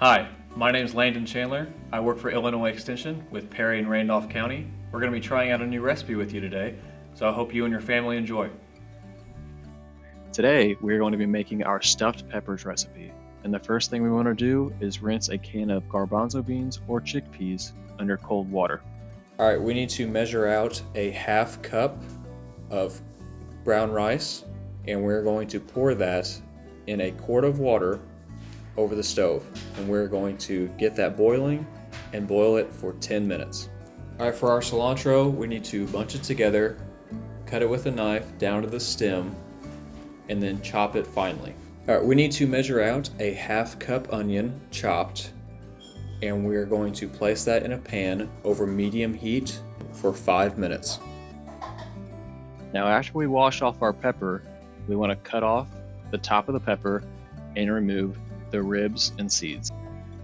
Hi, my name is Landon Chandler. I work for Illinois Extension with Perry and Randolph County. We're going to be trying out a new recipe with you today, so I hope you and your family enjoy. Today, we're going to be making our stuffed peppers recipe. And the first thing we want to do is rinse a can of garbanzo beans or chickpeas under cold water. All right, we need to measure out a half cup of brown rice, and we're going to pour that in a quart of water over the stove. And we're going to get that boiling and boil it for 10 minutes. All right, for our cilantro, we need to bunch it together, cut it with a knife down to the stem, and then chop it finely. All right, we need to measure out a half cup onion chopped, and we're going to place that in a pan over medium heat for 5 minutes. Now, after we wash off our pepper, we want to cut off the top of the pepper and remove the ribs and seeds.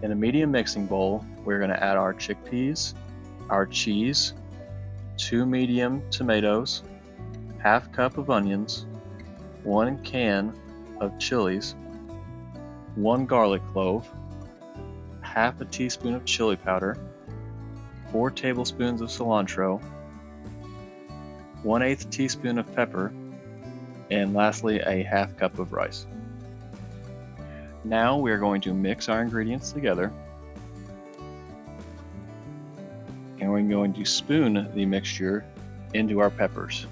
In a medium mixing bowl, we're going to add our chickpeas, our cheese, 2 medium tomatoes, half cup of onions, 1 can of chilies, 1 garlic clove, half a teaspoon of chili powder, 4 tablespoons of cilantro, 1/8 teaspoon of pepper, and lastly a half cup of rice. Now we are going to mix our ingredients together, and we're going to spoon the mixture into our peppers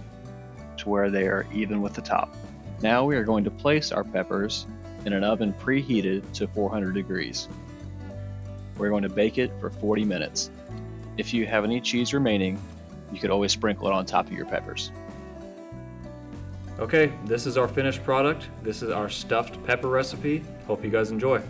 to where they are even with the top. Now we are going to place our peppers in an oven preheated to 400 degrees. We're going to bake it for 40 minutes. If you have any cheese remaining, you could always sprinkle it on top of your peppers. Okay, this is our finished product. This is our stuffed pepper recipe. Hope you guys enjoy.